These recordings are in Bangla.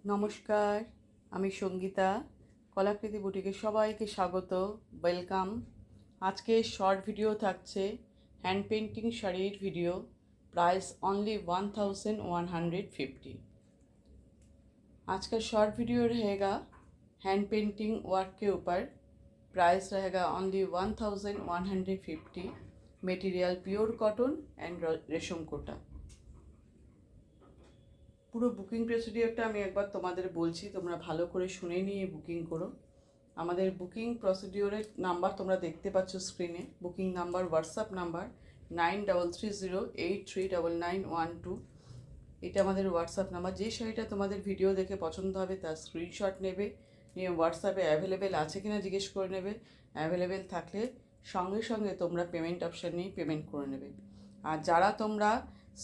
নমস্কার, আমি সঙ্গীতা। কলাকৃতি বুটিকে সবাইকে স্বাগত, ওয়েলকাম। আজকে শর্ট ভিডিও থাকছে হ্যান্ড পেন্টিং শাড়ির ভিডিও। Price only 1150। आज का शॉर्ट वीडियो रहेगा हैंड पेंटिंग वर्क के ऊपर। प्राइस रहेगा only 1150। Material pure cotton and रेशम कोटा। পুরো বুকিং প্রসিডিওরটা আমি একবার তোমাদের বলছি, তোমরা ভালো করে শুনে নিয়ে বুকিং করো। আমাদের বুকিং প্রসিডিওরের নাম্বার তোমরা দেখতে পাচ্ছ স্ক্রিনে। Booking number, WhatsApp number 9330839912। এটা আমাদের হোয়াটসঅ্যাপ নাম্বার। যে শাড়িটা তোমাদের ভিডিও দেখে পছন্দ হবে তার স্ক্রিনশট নেবে, নিয়ে হোয়াটসঅ্যাপে অ্যাভেলেবেল আছে কিনা জিজ্ঞেস করে নেবে। অ্যাভেলেবেল থাকলে সঙ্গে সঙ্গে তোমরা পেমেন্ট অপশান নিয়ে পেমেন্ট করে নেবে। আর যারা তোমরা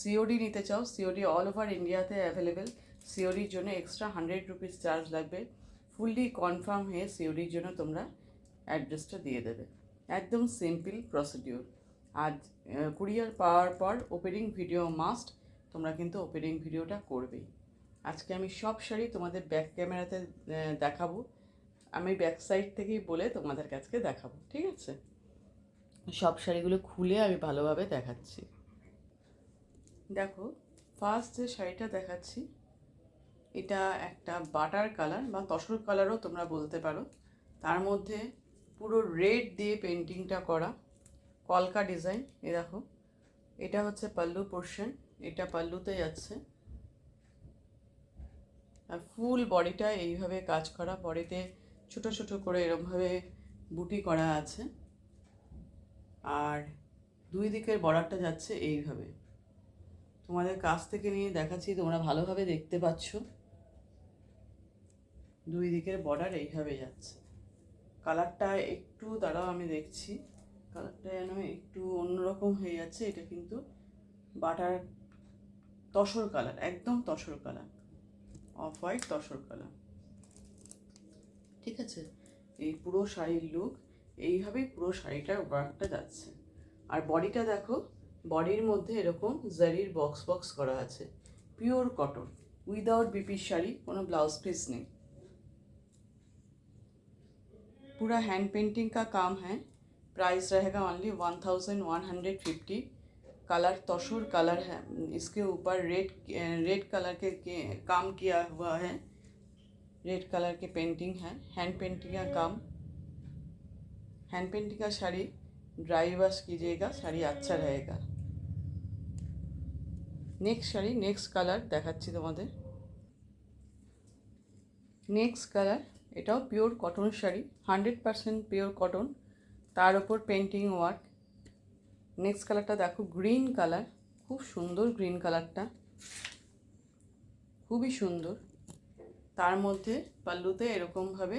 সিওডি নিতে চাও, সিওডি অল ওভার ইন্ডিয়াতে অ্যাভেলেবেল। সিওডির জন্য এক্সট্রা 100 রুপিস চার্জ লাগবে। ফুললি কনফার্ম হয়ে সিওডির জন্য তোমরা অ্যাড্রেসটা দিয়ে দেবে। একদম সিম্পল প্রসিডিওর। আর কুরিয়ার পাওয়ার পর ওপেনিং ভিডিও মাস্ট, তোমরা কিন্তু ওপেনিং ভিডিওটা করবেই। আজকে আমি সব শাড়ি তোমাদের ব্যাক ক্যামেরাতে দেখাবো। আমি ব্যাক সাইড থেকেই বলে তোমাদের কাছকে দেখাবো, ঠিক আছে? সব শাড়িগুলো খুলে আমি ভালোভাবে দেখাচ্ছি। দেখো, ফার্স্ট যে শাড়িটা দেখাচ্ছি এটা একটা বাটার কালার বা তসর কালারও তোমরা বলতে পারো। তার মধ্যে পুরো রেড দিয়ে পেন্টিংটা করা, কলকা ডিজাইন। এ দেখো, এটা হচ্ছে পাল্লু পোর্শন, এটা পাল্লুতে যাচ্ছে। আর ফুল বডিটা এইভাবে কাজ করা, বডিতে ছোট ছোট করে এরকমভাবে বুটি করা আছে। আর দুই দিকের বর্ডারটা যাচ্ছে এইভাবে। তোমাদের কাছ থেকে নিয়ে দেখাচ্ছি, তোমরা ভালোভাবে দেখতে পাচ্ছ। দুই দিকের বর্ডার এইভাবে যাচ্ছে। কালারটা একটু দাঁড়াও, আমি দেখছি। কালারটা যেন একটু অন্যরকম হয়ে যাচ্ছে। এটা কিন্তু বাটার তসর কালার, একদম tussar colour, off white tussar colour, ঠিক আছে? এই পুরো শাড়ির লুক এইভাবেই পুরো শাড়িটার ওয়ার্কটা যাচ্ছে। আর বডিটা দেখো, বডির মধ্যে এরকম জারির বক্স বক্স করা আছে। পিওর কটন, উইদাউট বিপির শাড়ি, কোনো ब्लाउज पीस नहीं। पूरा हैंड पेंटिंग का काम है। प्राइस रहेगा ओनली 1150। कलर तसर कलर है, इसके ऊपर रेड कलर के काम किया हुआ है। रेड कलर के पेंटिंग है, हैंड पेंटिंग का काम। हैंड पेंटिंग का शाड़ी ड्राई वॉश कीजिएगा, शाड़ी अच्छा रहेगा। नेक्स्ट शाड़ी, नेक्स्ट कलर देखाচ্ছি তোমাদের। नेक्स्ट कलर, এটাও pure cotton sari, 100% pure cotton, তার উপর পেন্টিং ওয়ার্ক। নেক্সট কালারটা দেখো, গ্রিন কালার, খুব সুন্দর গ্রিন কালারটা, খুবই সুন্দর। তার মধ্যে পাল্লুতে এরকমভাবে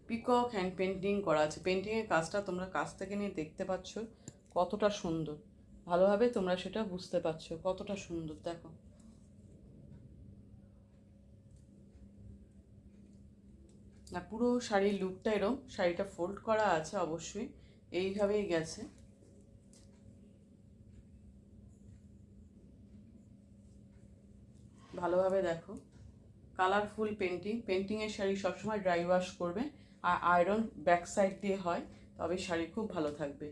পিকক হ্যান্ড পেন্টিং করা আছে। পেন্টিংয়ের কাজটা তোমরা কাছ থেকে নিয়ে দেখতে পাচ্ছ কতটা সুন্দর। ভালোভাবে তোমরা সেটা বুঝতে পারছো কতটা সুন্দর। দেখো, না পুরো শাড়ির লুকটা এরকম। শাড়িটা ফোল্ড করা আছে অবশ্যই, এইভাবেই গেছে। ভালোভাবে দেখো, কালারফুল পেন্টিং। পেন্টিংয়ের শাড়ি সবসময় ড্রাই ওয়াশ করবে আর আয়রন ব্যাক সাইড দিয়ে হয়, তবে শাড়ি খুব ভালো থাকবে।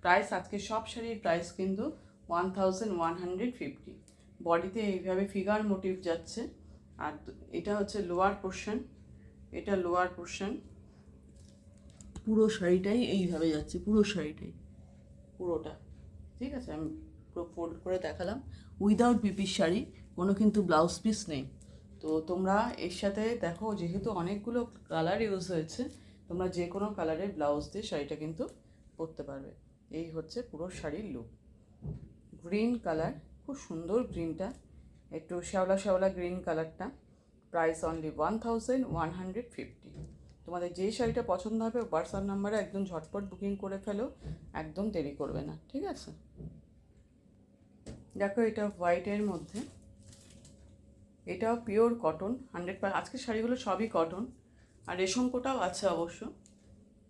প্রাইস, আজকে সব শাড়ির প্রাইস কিন্তু 1150। বডিতে এইভাবে ফিগার মোটিভ যাচ্ছে। আর এটা হচ্ছে লোয়ার পোর্শন, এটা লোয়ার পোর্শন। পুরো শাড়িটাই এইভাবে যাচ্ছে, পুরো শাড়িটাই, পুরোটা, ঠিক আছে? আমি পুরো ফোল্ড করে দেখালাম। উইদাউট বিপির শাড়ি, কোনো কিন্তু ব্লাউজ পিস নেই। তো তোমরা এর সাথে দেখো, যেহেতু অনেকগুলো কালার ইউজ হয়েছে, তোমরা যে কোনো কালারের ব্লাউজ দিয়ে শাড়িটা কিন্তু পরতে পারবে। এই হচ্ছে পুরো শাড়ির লুক। গ্রিন কালার, খুব সুন্দর গ্রিনটা, একটু শ্যাওলা শ্যাওলা গ্রিন কালারটা। Price only 1150। তোমাদের যে শাড়িটা পছন্দ হবে হোয়াটসঅ্যাপ নাম্বারে একদম ঝটপট বুকিং করে ফেলো, একদম দেরি করবে না, ঠিক আছে? দেখো, এটা হোয়াইটের মধ্যে, এটাও পিওর কটন 100%। আজকের শাড়িগুলো সবই কটন, আর রেশম কোটাও আছে অবশ্য।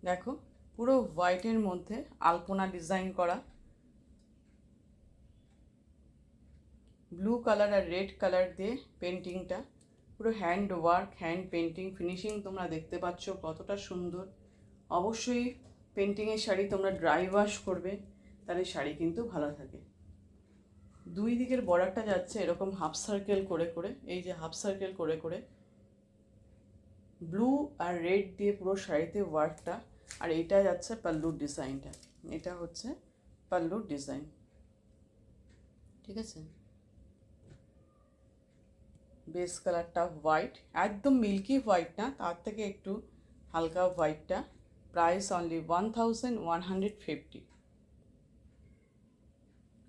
দেখো, পুরো হোয়াইটের মধ্যে আলপনা ডিজাইন করা, ব্লু কালার আর রেড কালার দিয়ে পেন্টিংটা। পুরো hand work, hand painting, finishing তোমরা দেখতে পাচ্ছ কতটা সুন্দর। অবশ্যই পেন্টিংয়ের শাড়ি তোমরা ড্রাই ওয়াশ করবে, তাহলে শাড়ি কিন্তু ভালো থাকে। দুই দিকের বর্ডারটা যাচ্ছে এরকম হাফ সার্কেল করে করে, এই যে হাফ সার্কেল করে করে ব্লু আর রেড দিয়ে পুরো শাড়িতে ওয়ার্কটা। আর এইটা যাচ্ছে পাল্লুর ডিজাইনটা, এটা হচ্ছে পাল্লুর ডিজাইন, ঠিক আছে। বেস কালারটা হোয়াইট, একদম মিল্কি হোয়াইট না, তার থেকে একটু হালকা হোয়াইটটা। Price only 1150।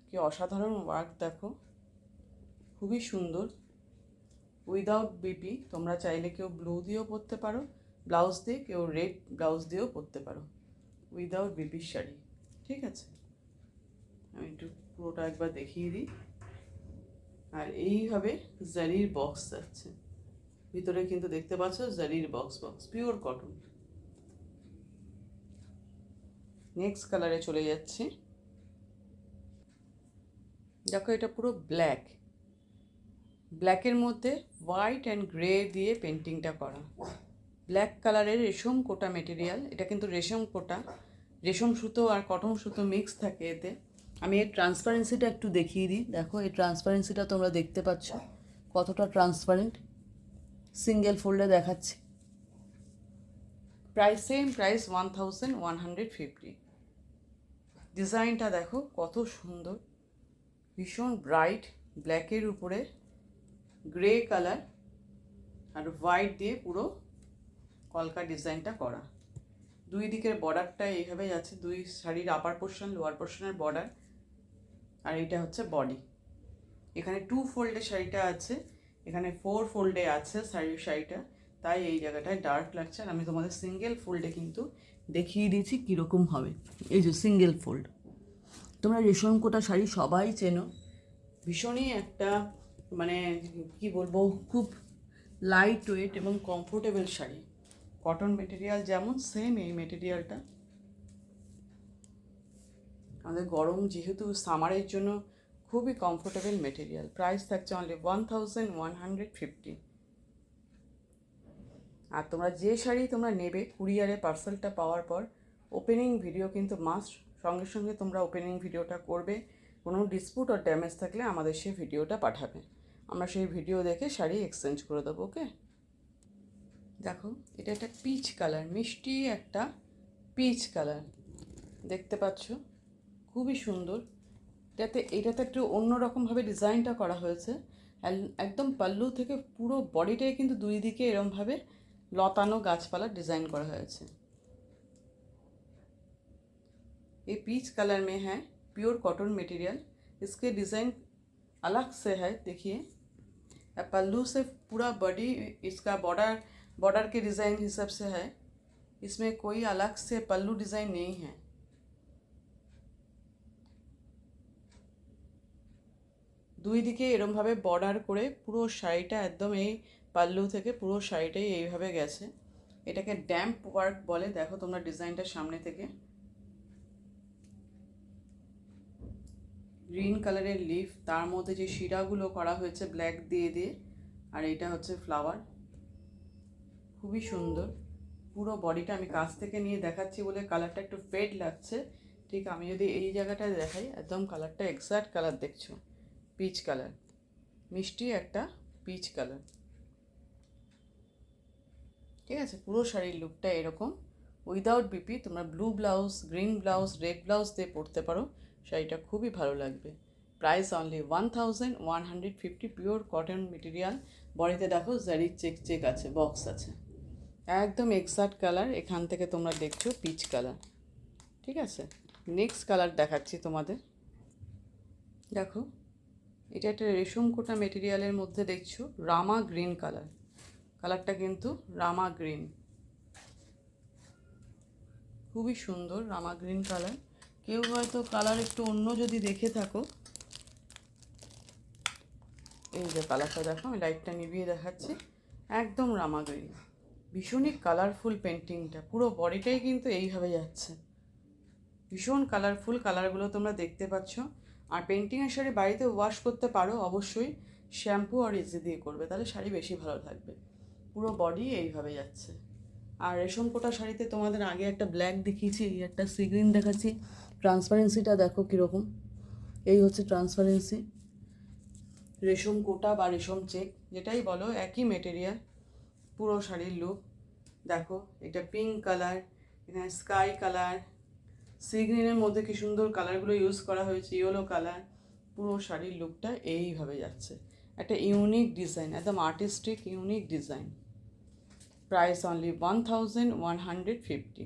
কি অসাধারণ ওয়ার্ক দেখো, খুবই সুন্দর। উইদাউট বিপি, তোমরা চাইলে কেউ ব্লু দিয়েও পরতে পারো ব্লাউজ দিয়ে, কেউ রেড ব্লাউজ দিয়েও পরতে পারো, উইদাউট বিপির শাড়ি, ঠিক আছে। আমি একটু পুরোটা একবার দেখিয়ে দিই। আর এইভাবে জারির বক্স যাচ্ছে ভিতরে, কিন্তু দেখতে পাচ্ছ জারির বক্স, পিওর কটন। নেক্সট কালারে চলে যাচ্ছি। দেখো এটা পুরো ব্ল্যাক, ব্ল্যাকের মধ্যে হোয়াইট অ্যান্ড গ্রে দিয়ে পেন্টিংটা করা। ব্ল্যাক কালারের রেশম কোটা মেটেরিয়াল, এটা কিন্তু রেশম কোটা, রেশম সুতো আর কটন সুতো মিক্স থাকে এতে। আমি এর ট্রান্সপারেন্সিটা একটু দেখিয়ে দিই। দেখো এই ট্রান্সপারেন্সিটা তোমরা দেখতে পাচ্ছ কতটা ট্রান্সপারেন্ট, সিঙ্গেল ফোল্ডে দেখাচ্ছি। Price same, price 1150। ডিজাইনটা দেখো কত সুন্দর, ভীষণ ব্রাইট ব্ল্যাকের উপরে গ্রে কালার আর হোয়াইট দিয়ে পুরো কলকা ডিজাইনটা করা। দুই দিকের বর্ডারটা এইভাবে যাচ্ছে, দুই শাড়ির আপার পোর্শন লোয়ার পোর্শনের বর্ডার, আর এইটা হচ্ছে বডি। এখানে 2 ফোল্ডে শাড়িটা আছে, এখানে 4 ফোল্ডে আছে শাড়িটা, তাই এই জায়গাটায় ডার্ক লাগছে। আর আমি তোমাদের সিঙ্গেল ফোল্ডে কিন্তু দেখিয়ে দিয়েছি কীরকম হবে। এই যে সিঙ্গেল ফোল্ড, তোমরা রেশম কোটা শাড়ি সবাই চেনো, ভীষণই একটা মানে কি বলবো, খুব লাইট ওয়েট এবং কমফোর্টেবল শাড়ি। কটন মেটেরিয়াল যেমন, সেম এই মেটেরিয়ালটা। আমাদের গরম যেহেতু, সামারের জন্য খুবই কমফোর্টেবল মেটেরিয়াল। প্রাইস থাকছে অনলি 1150। আর তোমরা যে শাড়ি তোমরা নেবে, কুরিয়ারে পার্সেলটা পাওয়ার পর ওপেনিং ভিডিও কিন্তু মাস্ট, সঙ্গে সঙ্গে তোমরা ওপেনিং ভিডিওটা করবে। কোনো ডিসপুট আর ড্যামেজ থাকলে আমাদের সেই ভিডিওটা পাঠাবে, আমরা সেই ভিডিও দেখে শাড়ি এক্সচেঞ্জ করে দেবো, ওকে। দেখো এটা একটা পিচ কালার, মিষ্টি একটা পিচ কালার দেখতে পাচ্ছ, খুবই সুন্দর। এটাতে একটু অন্যরকমভাবে ডিজাইনটা করা হয়েছে। একদম পাল্লু থেকে পুরো বডিটাই কিন্তু দুই দিকে এরমভাবে লতানো গাছপালার ডিজাইন করা হয়েছে। ये पीच कलर में है, प्योर कॉटन मटेरियल। इसके डिज़ाइन अलग से है, देखिए पल्लू से पूरा बॉडी इसका बॉर्डर के डिज़ाइन हिसाब से है, इसमें कोई अलग से पल्लू डिज़ाइन नहीं है। দুই দিকে এরমভাবে বর্ডার করে পুরো শাড়িটা একদম এই পাল্লু থেকে পুরো শাড়িটাই এইভাবে গেছে। এটাকে ড্যাম্প ওয়ার্ক বলে। দেখো তোমরা ডিজাইনটা সামনে থেকে, গ্রিন কালারের লিফ, তার মধ্যে যে শিরাগুলো করা হয়েছে ব্ল্যাক দিয়ে দিয়ে, আর এটা হচ্ছে ফ্লাওয়ার, খুবই সুন্দর। পুরো বডিটা আমি কাছ থেকে নিয়ে দেখাচ্ছি বলে কালারটা একটু ফেড লাগছে। ঠিক আমি যদি এই জায়গাটায় দেখাই, একদম কালারটা এক্স্যাক্ট কালার দেখছো, পিচ কালার, মিষ্টি একটা পিচ কালার, ঠিক আছে। পুরো শাড়ির লুকটা এরকম, উইদাউট বিপি। তোমরা blue blouse, green blouse, red blouse দিয়ে পরতে পারো, শাড়িটা খুবই ভালো লাগবে। Price only 1150, pure cotton material. বডিতে দেখো জারির চেক আছে, বক্স আছে, একদম এক্সাক্ট কালার। এখান থেকে তোমরা দেখছো পিচ কালার, ঠিক আছে। নেক্সট কালার দেখাচ্ছি তোমাদের। দেখো এটা একটা রেশম কোটা মেটেরিয়ালের মধ্যে দেখছো রামা গ্রিন কালার, কালারটা কিন্তু রামা গ্রিন, খুবই সুন্দর রামা গ্রিন কালার। কেউ হয়তো কালার একটু অন্য যদি দেখে থাকো, এই যে কালারটা দেখো, আমি লাইটটা নিভিয়ে দেখাচ্ছি, একদম রামা গ্রিন, ভীষণই কালারফুল পেন্টিংটা। পুরো বডিটাই কিন্তু এইভাবে যাচ্ছে, ভীষণ কালারফুল। কালারগুলো তোমরা দেখতে পাচ্ছ। আর পেন্টিংয়ের শাড়ি বাড়িতে ওয়াশ করতে পারো অবশ্যই, শ্যাম্পু আর ইজি দিয়ে করবে, তাহলে শাড়ি বেশি ভালো থাকবে। পুরো বডি এইভাবে যাচ্ছে। আর রেশম কোটা শাড়িতে তোমাদের আগে একটা ব্ল্যাক দেখিয়েছি, একটা সি গ্রিন দেখাচ্ছি। ট্রান্সপারেন্সিটা দেখো কীরকম, এই হচ্ছে ট্রান্সপারেন্সি। রেশম কোটা বা রেশম চেক যেটাই বলো, একই মেটেরিয়াল। পুরো শাড়ির লুক দেখো, এটা পিঙ্ক কালার, এখানে স্কাই কালার, সি গ্রিনের মধ্যে কি সুন্দর কালারগুলো ইউজ করা হয়েছে, ইয়েলো কালার। পুরো শাড়ির লুকটা এইভাবে যাচ্ছে, একটা ইউনিক ডিজাইন, একদম artistic unique design. Price only 1150।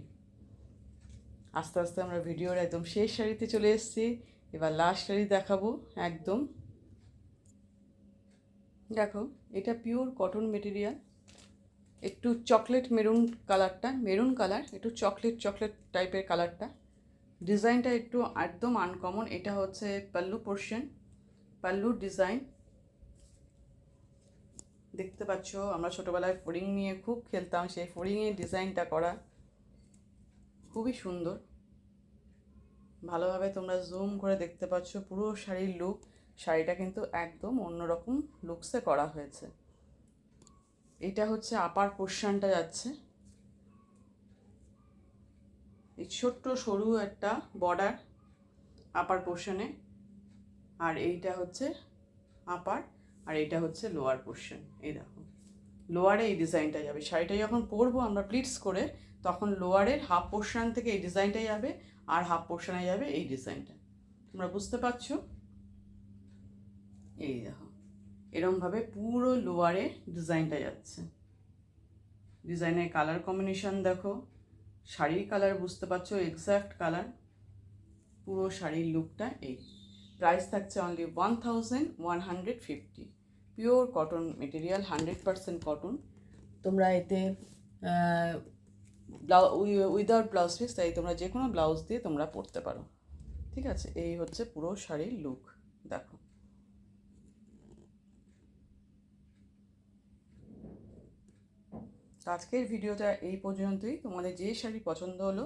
আস্তে আস্তে আমরা ভিডিওর একদম শেষ শাড়িতে চলে এসেছি। এবার লাস্ট শাড়ি দেখাবো একদম। দেখো, এটা পিওর কটন মেটেরিয়াল, একটু চকলেট মেরুন কালারটা, মেরুন কালার, একটু চকলেট চকলেট টাইপের কালারটা। ডিজাইনটা একটু একদম আনকমন। এটা হচ্ছে পাল্লু পোর্শন, পাল্লুর ডিজাইন দেখতে পাচ্ছ। আমরা ছোটোবেলায় ফড়িং নিয়ে খুব খেলতাম, সেই ফড়িংয়ের ডিজাইনটা করা, খুবই সুন্দর। ভালোভাবে তোমরা জুম করে দেখতে পাচ্ছ পুরো শাড়ির লুক। শাড়িটা কিন্তু একদম অন্যরকম লুকসে করা হয়েছে। এটা হচ্ছে আপার পোর্শনটা যাচ্ছে, এই ছোট্ট সরু একটা বর্ডার আপার পোর্শনে, আর এইটা হচ্ছে আপার, আর এইটা হচ্ছে লোয়ার পোর্শন। এই দেখো, লোয়ারে এই ডিজাইনটা যাবে। শাড়িটা যখন পরবো আমরা প্লিটস করে, তখন লোয়ারের হাফ পোর্শন থেকে এই ডিজাইনটা যাবে, আর হাফ পোর্শনে যাবে এই ডিজাইনটা। তোমরা বুঝতে পারছো? এই দেখো, এরমভাবে পুরো লোয়ারে ডিজাইনটা যাচ্ছে। ডিজাইনের কালার কম্বিনেশন দেখো, শাড়ির কালার বুঝতে পারছো, এক্স্যাক্ট কালার। পুরো শাড়ির লুকটা এই। প্রাইস থাকছে only 1150। Pure cotton material, 100% cotton. তোমরা এতে উইদাউট ব্লাউজ পিস, তাই তোমরা যে কোনো ব্লাউজ দিয়ে তোমরা পরতে পারো। ঠিক আছে, এই হচ্ছে পুরো শাড়ির লুক দেখো। আজকের ভিডিওটা এই পর্যন্তই। তোমাদের যে শাড়ি পছন্দ হলো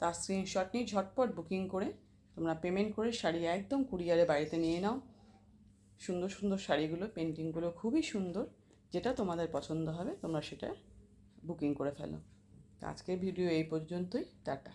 তার স্ক্রিনশট নিয়ে ঝটপট বুকিং করে তোমরা পেমেন্ট করে শাড়ি একদম কুরিয়ারে বাড়িতে নিয়ে নাও। সুন্দর সুন্দর শাড়িগুলো, পেন্টিংগুলো খুবই সুন্দর। যেটা তোমাদের পছন্দ হবে তোমরা সেটা বুকিং করে ফেলো। আজকের ভিডিও এই পর্যন্তই। টাটা।